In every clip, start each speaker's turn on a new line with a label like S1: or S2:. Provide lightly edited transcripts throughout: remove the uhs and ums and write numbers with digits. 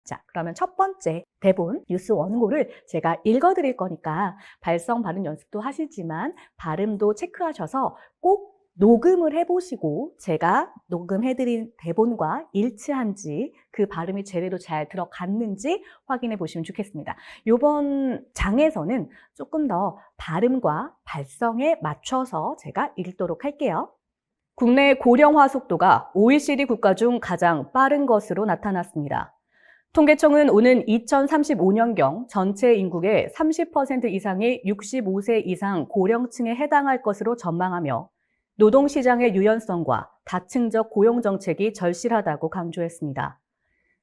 S1: 자, 그러면 첫 번째 대본 뉴스 원고를 제가 읽어드릴 거니까 발성 발음 연습도 하시지만 발음도 체크하셔서 꼭 녹음을 해보시고 제가 녹음해드린 대본과 일치한지 그 발음이 제대로 잘 들어갔는지 확인해 보시면 좋겠습니다. 이번 장에서는 조금 더 발음과 발성에 맞춰서 제가 읽도록 할게요. 국내 고령화 속도가 OECD 국가 중 가장 빠른 것으로 나타났습니다. 통계청은 오는 2035년경 전체 인구의 30% 이상이 65세 이상 고령층에 해당할 것으로 전망하며 노동시장의 유연성과 다층적 고용정책이 절실하다고 강조했습니다.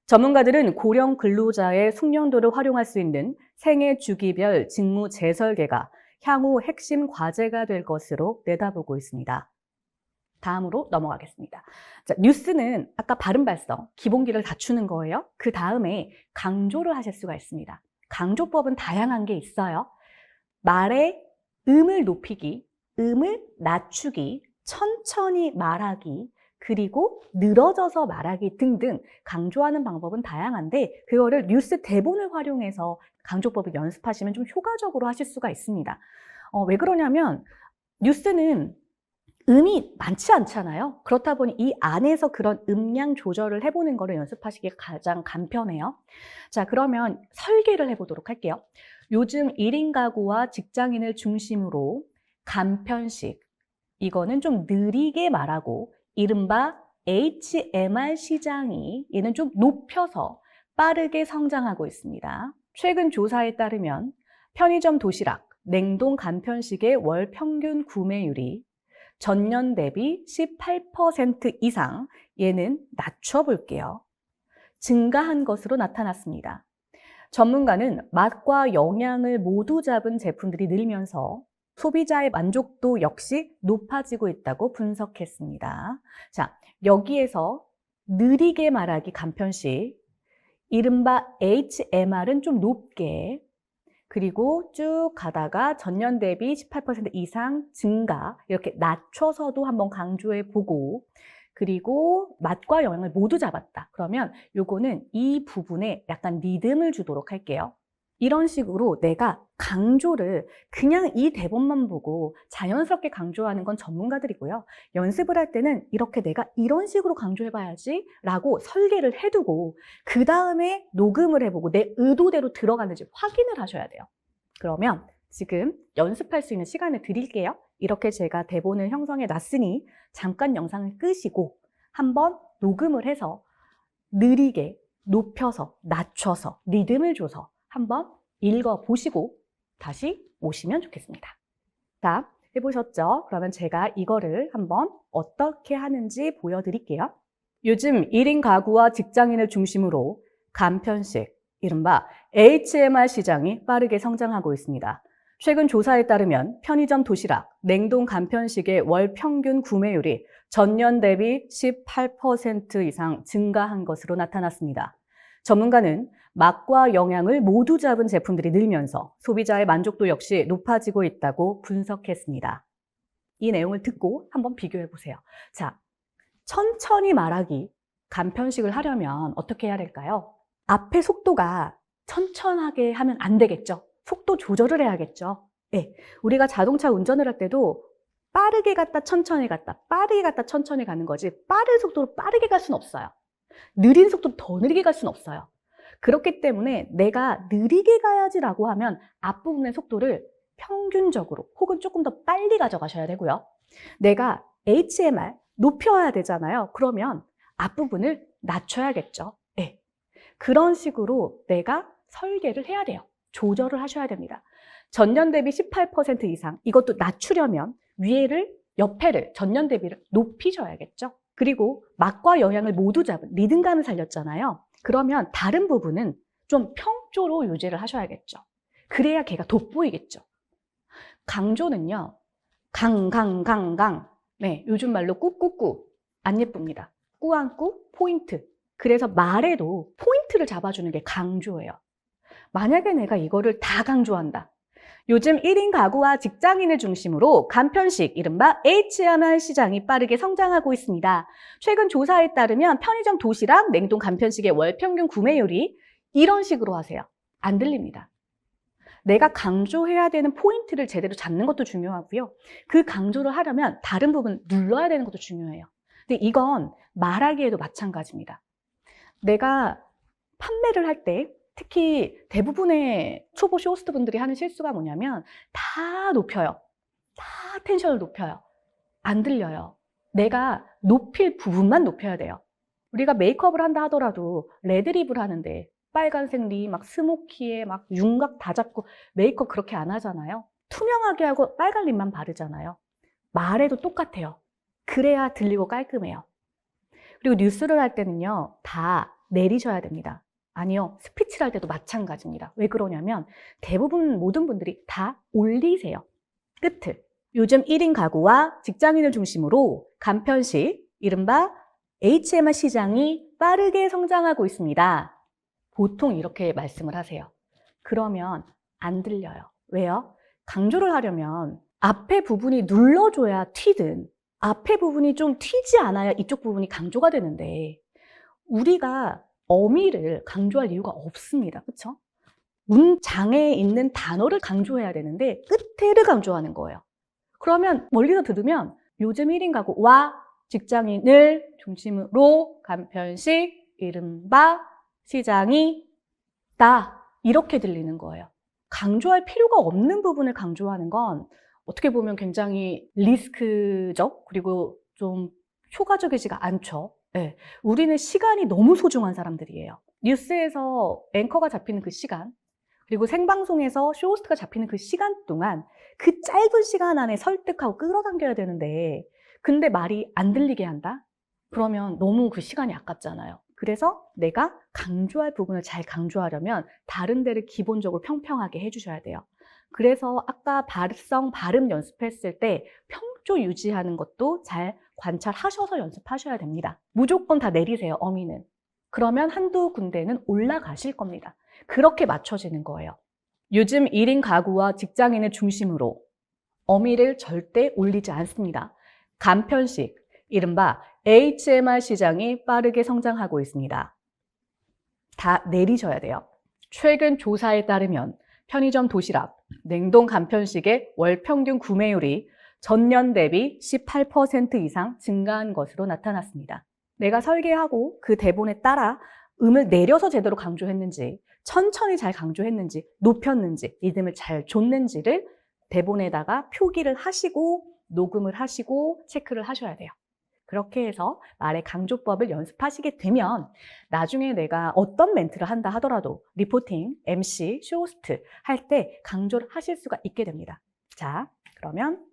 S1: 전문가들은 고령 근로자의 숙련도를 활용할 수 있는 생애 주기별 직무 재설계가 향후 핵심 과제가 될 것으로 내다보고 있습니다. 다음으로 넘어가겠습니다. 자, 뉴스는 아까 발음 발성, 기본기를 갖추는 거예요. 그 다음에 강조를 하실 수가 있습니다. 강조법은 다양한 게 있어요. 말의 음을 높이기, 음을 낮추기, 천천히 말하기, 그리고 늘어져서 말하기 등등 강조하는 방법은 다양한데 그거를 뉴스 대본을 활용해서 강조법을 연습하시면 좀 효과적으로 하실 수가 있습니다. 왜 그러냐면 뉴스는 음이 많지 않잖아요. 그렇다 보니 이 안에서 그런 음량 조절을 해보는 거를 연습하시기가 가장 간편해요. 자, 그러면 설계를 해보도록 할게요. 요즘 1인 가구와 직장인을 중심으로 간편식, 이거는 좀 느리게 말하고 이른바 HMR 시장이 얘는 좀 높여서 빠르게 성장하고 있습니다. 최근 조사에 따르면 편의점 도시락, 냉동 간편식의 월 평균 구매율이 전년 대비 18% 이상, 얘는 낮춰볼게요. 증가한 것으로 나타났습니다. 전문가는 맛과 영양을 모두 잡은 제품들이 늘면서 소비자의 만족도 역시 높아지고 있다고 분석했습니다. 자, 여기에서 느리게 말하기 간편식, 이른바 HMR은 좀 높게, 그리고 쭉 가다가 전년 대비 18% 이상 증가, 이렇게 낮춰서도 한번 강조해 보고, 그리고 맛과 영양을 모두 잡았다. 그러면 요거는 이 부분에 약간 리듬을 주도록 할게요. 이런 식으로 내가 강조를 그냥 이 대본만 보고 자연스럽게 강조하는 건 전문가들이고요. 연습을 할 때는 이렇게 내가 이런 식으로 강조해봐야지 라고 설계를 해두고 그 다음에 녹음을 해보고 내 의도대로 들어가는지 확인을 하셔야 돼요. 그러면 지금 연습할 수 있는 시간을 드릴게요. 이렇게 제가 대본을 형성해 놨으니 잠깐 영상을 끄시고 한번 녹음을 해서 느리게 높여서 낮춰서 리듬을 줘서 한번 읽어보시고 다시 오시면 좋겠습니다. 자, 해보셨죠? 그러면 제가 이거를 한번 어떻게 하는지 보여드릴게요. 요즘 1인 가구와 직장인을 중심으로 간편식, 이른바 HMR 시장이 빠르게 성장하고 있습니다. 최근 조사에 따르면 편의점 도시락, 냉동 간편식의 월 평균 구매율이 전년 대비 18% 이상 증가한 것으로 나타났습니다. 전문가는 맛과 영양을 모두 잡은 제품들이 늘면서 소비자의 만족도 역시 높아지고 있다고 분석했습니다. 이 내용을 듣고 한번 비교해 보세요. 자, 천천히 말하기, 간편식을 하려면 어떻게 해야 될까요? 앞에 속도가 천천하게 하면 안 되겠죠. 속도 조절을 해야겠죠. 네, 우리가 자동차 운전을 할 때도 빠르게 갔다 천천히 갔다, 빠르게 갔다 천천히 가는 거지 빠른 속도로 빠르게 갈 수는 없어요. 느린 속도로 더 느리게 갈 수는 없어요. 그렇기 때문에 내가 느리게 가야지라고 하면 앞부분의 속도를 평균적으로 혹은 조금 더 빨리 가져가셔야 되고요. 내가 HMR 높여야 되잖아요. 그러면 앞부분을 낮춰야겠죠. 네. 그런 식으로 내가 설계를 해야 돼요. 조절을 하셔야 됩니다. 전년 대비 18% 이상, 이것도 낮추려면 위에를, 옆에를, 전년 대비를 높이셔야겠죠. 그리고 맛과 영양을 모두 잡은 리듬감을 살렸잖아요. 그러면 다른 부분은 좀 평조로 유지를 하셔야겠죠. 그래야 걔가 돋보이겠죠. 강조는요, 강강강강. 네, 요즘 말로 꾹꾹꾹. 안 예쁩니다. 꾸안꾸, 포인트. 그래서 말에도 포인트를 잡아주는 게 강조예요. 만약에 내가 이거를 다 강조한다. 요즘 1인 가구와 직장인을 중심으로 간편식, 이른바 HMR 시장이 빠르게 성장하고 있습니다. 최근 조사에 따르면 편의점 도시락, 냉동 간편식의 월 평균 구매율이 이런 식으로 하세요. 안 들립니다. 내가 강조해야 되는 포인트를 제대로 잡는 것도 중요하고요. 그 강조를 하려면 다른 부분 눌러야 되는 것도 중요해요. 근데 이건 말하기에도 마찬가지입니다. 내가 판매를 할 때 특히 대부분의 초보 쇼호스트 분들이 하는 실수가 뭐냐면 다 높여요. 다 텐션을 높여요. 안 들려요. 내가 높일 부분만 높여야 돼요. 우리가 메이크업을 한다 하더라도 레드립을 하는데 빨간색 립, 막 스모키에 막 윤곽 다 잡고 메이크업 그렇게 안 하잖아요. 투명하게 하고 빨간 립만 바르잖아요. 말해도 똑같아요. 그래야 들리고 깔끔해요. 그리고 뉴스를 할 때는요, 다 내리셔야 됩니다. 아니요, 스피치를 할 때도 마찬가지입니다. 왜 그러냐면 대부분 모든 분들이 다 올리세요. 끝을. 요즘 1인 가구와 직장인을 중심으로 간편식, 이른바 HMR 시장이 빠르게 성장하고 있습니다. 보통 이렇게 말씀을 하세요. 그러면 안 들려요. 왜요? 강조를 하려면 앞에 부분이 눌러줘야 튀든 앞에 부분이 좀 튀지 않아야 이쪽 부분이 강조가 되는데 우리가 어미를 강조할 이유가 없습니다. 그렇죠? 문장에 있는 단어를 강조해야 되는데 끝에를 강조하는 거예요. 그러면 멀리서 들으면 요즘 1인 가구와 직장인을 중심으로 간편식, 이른바 시장이 다 이렇게 들리는 거예요. 강조할 필요가 없는 부분을 강조하는 건 어떻게 보면 굉장히 리스크적 그리고 좀 효과적이지가 않죠. 네. 우리는 시간이 너무 소중한 사람들이에요. 뉴스에서 앵커가 잡히는 그 시간 그리고 생방송에서 쇼호스트가 잡히는 그 시간 동안 그 짧은 시간 안에 설득하고 끌어당겨야 되는데 근데 말이 안 들리게 한다? 그러면 너무 그 시간이 아깝잖아요. 그래서 내가 강조할 부분을 잘 강조하려면 다른 데를 기본적으로 평평하게 해주셔야 돼요. 그래서 아까 발성, 발음 연습했을 때 평조 유지하는 것도 잘 관찰하셔서 연습하셔야 됩니다. 무조건 다 내리세요, 어미는. 그러면 한두 군데는 올라가실 겁니다. 그렇게 맞춰지는 거예요. 요즘 1인 가구와 직장인을 중심으로 어미를 절대 올리지 않습니다. 간편식, 이른바 HMR 시장이 빠르게 성장하고 있습니다. 다 내리셔야 돼요. 최근 조사에 따르면 편의점 도시락, 냉동 간편식의 월 평균 구매율이 전년 대비 18% 이상 증가한 것으로 나타났습니다. 내가 설계하고 그 대본에 따라 음을 내려서 제대로 강조했는지, 천천히 잘 강조했는지, 높였는지, 리듬을 잘 줬는지를 대본에다가 표기를 하시고 녹음을 하시고 체크를 하셔야 돼요. 그렇게 해서 말의 강조법을 연습하시게 되면 나중에 내가 어떤 멘트를 한다 하더라도 리포팅, MC, 쇼호스트 할 때 강조를 하실 수가 있게 됩니다. 자, 그러면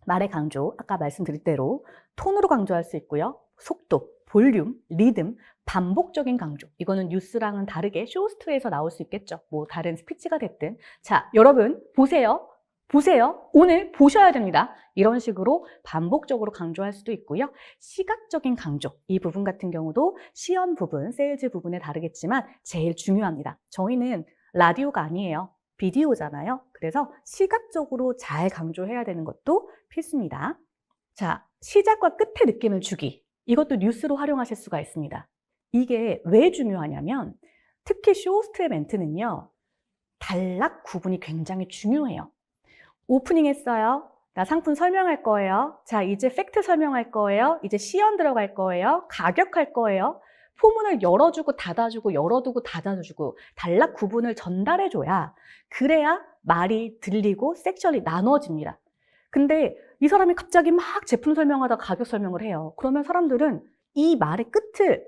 S1: 말의 강조, 아까 말씀드린 대로 톤으로 강조할 수 있고요. 속도, 볼륨, 리듬, 반복적인 강조. 이거는 뉴스랑은 다르게 쇼호스트에서 나올 수 있겠죠. 뭐 다른 스피치가 됐든. 자, 여러분 보세요. 보세요. 오늘 보셔야 됩니다. 이런 식으로 반복적으로 강조할 수도 있고요. 시각적인 강조, 이 부분 같은 경우도 시연 부분, 세일즈 부분에 다르겠지만 제일 중요합니다. 저희는 라디오가 아니에요. 비디오잖아요. 그래서 시각적으로 잘 강조해야 되는 것도 필수입니다. 자, 시작과 끝의 느낌을 주기. 이것도 뉴스로 활용하실 수가 있습니다. 이게 왜 중요하냐면 특히 쇼호스트의 멘트는요. 단락 구분이 굉장히 중요해요. 오프닝 했어요. 나 상품 설명할 거예요. 자, 이제 팩트 설명할 거예요. 이제 시연 들어갈 거예요. 가격할 거예요. 포문을 열어주고 닫아주고 열어두고 닫아주고 단락 구분을 전달해줘야 그래야 말이 들리고 섹션이 나눠집니다. 근데 이 사람이 갑자기 막 제품 설명하다가 가격 설명을 해요. 그러면 사람들은 이 말의 끝을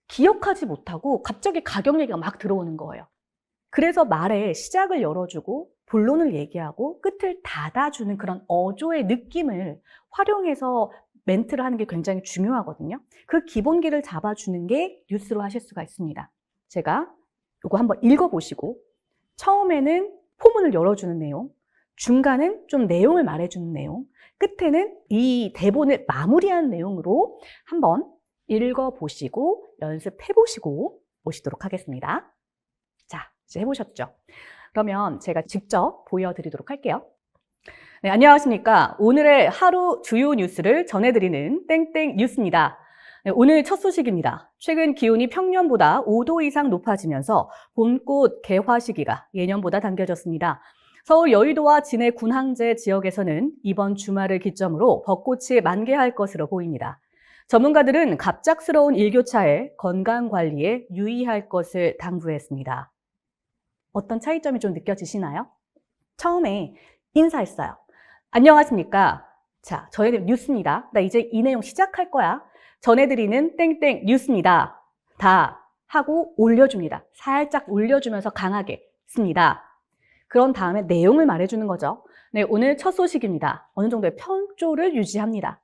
S1: 기억하지 못하고 갑자기 가격 얘기가 막 들어오는 거예요. 그래서 말의 시작을 열어주고 본론을 얘기하고 끝을 닫아주는 그런 어조의 느낌을 활용해서 멘트를 하는 게 굉장히 중요하거든요. 그 기본기를 잡아주는 게 뉴스로 하실 수가 있습니다. 제가 이거 한번 읽어보시고 처음에는 포문을 열어주는 내용, 중간은 좀 내용을 말해주는 내용, 끝에는 이 대본을 마무리하는 내용으로 한번 읽어보시고 연습해보시고 오시도록 하겠습니다. 자, 이제 해보셨죠? 그러면 제가 직접 보여드리도록 할게요. 네, 안녕하십니까. 오늘의 하루 주요 뉴스를 전해드리는 땡땡 뉴스입니다. 네, 오늘 첫 소식입니다. 최근 기온이 평년보다 5도 이상 높아지면서 봄꽃 개화 시기가 예년보다 당겨졌습니다. 서울 여의도와 진해 군항제 지역에서는 이번 주말을 기점으로 벚꽃이 만개할 것으로 보입니다. 전문가들은 갑작스러운 일교차에 건강관리에 유의할 것을 당부했습니다. 어떤 차이점이 좀 느껴지시나요? 처음에 인사했어요. 안녕하십니까? 자, 저희는 뉴스입니다. 나 이제 이 내용 시작할 거야. 전해드리는 땡땡 뉴스입니다. 다 하고 올려줍니다. 살짝 올려주면서 강하게 씁니다. 그런 다음에 내용을 말해주는 거죠. 네, 오늘 첫 소식입니다. 어느 정도의 편조를 유지합니다.